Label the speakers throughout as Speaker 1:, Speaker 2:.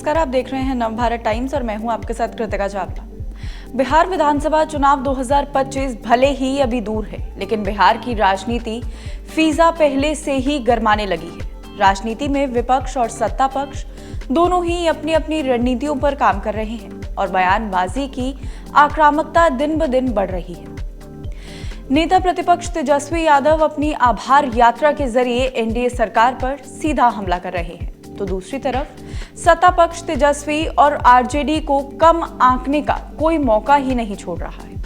Speaker 1: नमस्कार, आप देख रहे हैं नवभारत टाइम्स और मैं हूं आपके साथ कृतिका चावला। बिहार विधानसभा चुनाव 2025 भले ही अभी दूर है, लेकिन बिहार की राजनीति फीजा पहले से ही गरमाने लगी है। राजनीति में विपक्ष और सत्ता पक्ष दोनों ही अपनी अपनी रणनीतियों पर काम कर रहे हैं और बयानबाजी की आक्रामकता दिन ब दिन बढ़ रही है। नेता प्रतिपक्ष तेजस्वी यादव अपनी आभार यात्रा के जरिए एनडीए सरकार पर सीधा हमला कर रहे हैं, तो दूसरी तरफ सत्ता पक्ष तेजस्वी और आरजेडी को कम आंकने का कोई मौका ही नहीं छोड़ रहा है।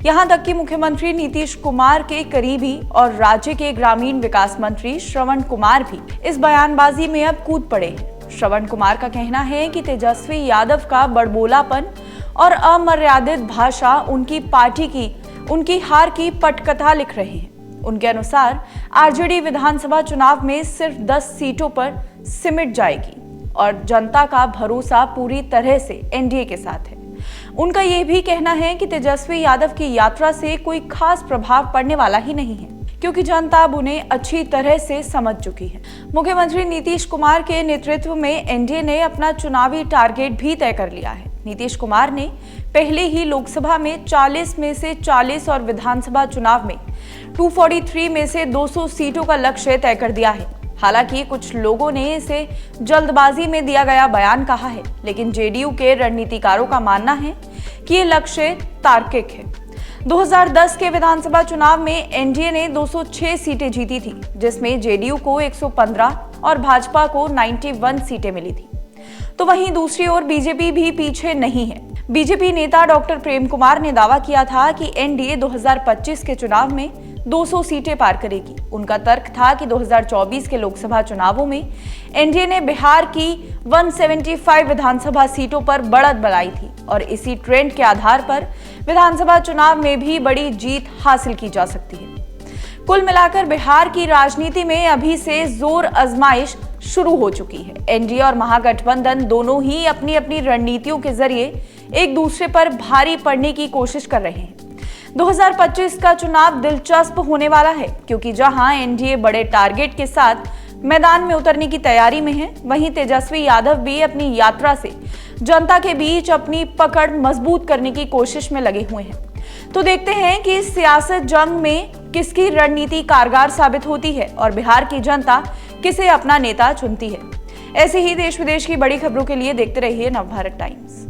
Speaker 1: यहां तक कि मुख्यमंत्री नीतीश कुमार के करीबी और राज्य के ग्रामीण विकास मंत्री श्रवण कुमार भी इस बयानबाजी में अब कूद पड़े हैं। श्रवण कुमार का कहना है कि तेजस्वी यादव का बड़बोलापन और अमर्यादित भाषा उनकी पार्टी की उनकी हार की पटकथा लिख रहे हैं। उनके अनुसार आरजेडी विधानसभा चुनाव में सिर्फ 10 सीटों पर सिमट जाएगी और जनता का भरोसा पूरी तरह से एनडीए के साथ है। उनका यह भी कहना है कि तेजस्वी यादव की यात्रा से कोई खास प्रभाव पड़ने वाला ही नहीं है, क्योंकि जनता अब उन्हें अच्छी तरह से समझ चुकी है। मुख्यमंत्री नीतीश कुमार के नेतृत्व में एनडीए ने अपना चुनावी टारगेट भी तय कर लिया है। नीतीश कुमार ने पहले ही लोकसभा में 40 में से 40 और विधानसभा चुनाव में 243 में से 200 सीटों का लक्ष्य तय कर दिया है। हालांकि कुछ लोगों ने इसे जल्दबाजी में दिया गया बयान कहा है, लेकिन जेडीयू के रणनीतिकारों का मानना है कि ये लक्ष्य तार्किक है। 2010 के विधानसभा चुनाव में एनडीए ने 206 सीटें जीती थी, जिसमें जेडीयू को 115 और भाजपा को 91 सीटें मिली थी। तो वहीं दूसरी ओर बीजेपी भी पीछे नहीं है। बीजेपी नेता डॉक्टर प्रेम कुमार ने दावा किया था कि एनडीए 2025 के चुनाव में 200 सीटें पार करेगी। उनका तर्क था कि 2024 के लोकसभा चुनावों में एनडीए ने बिहार की 175 विधानसभा सीटों पर बढ़त बनाई थी और इसी ट्रेंड के आधार पर विधानसभा चुनाव में भी बड़ी जीत हासिल की जा सकती है। कुल मिलाकर बिहार की राजनीति में अभी से जोर आजमाइश शुरू हो चुकी है। एनडीए और महागठबंधन दोनों ही अपनी अपनी रणनीतियों के जरिए एक दूसरे पर भारी पड़ने की कोशिश कर रहे हैं। 2025 का चुनाव दिलचस्प होने वाला है, क्योंकि जहां एनडीए बड़े टारगेट के साथ मैदान में उतरने की तैयारी में है, वहीं तेजस्वी यादव भी अपनी यात्रा से जनता के बीच अपनी पकड़ मजबूत करने की कोशिश में लगे हुए हैं। तो देखते हैं कि इस सियासत जंग में किसकी रणनीति कारगर साबित होती है और बिहार की जनता किसे अपना नेता चुनती है। ऐसे ही देश विदेश की बड़ी खबरों के लिए देखते रहिए नवभारत टाइम्स।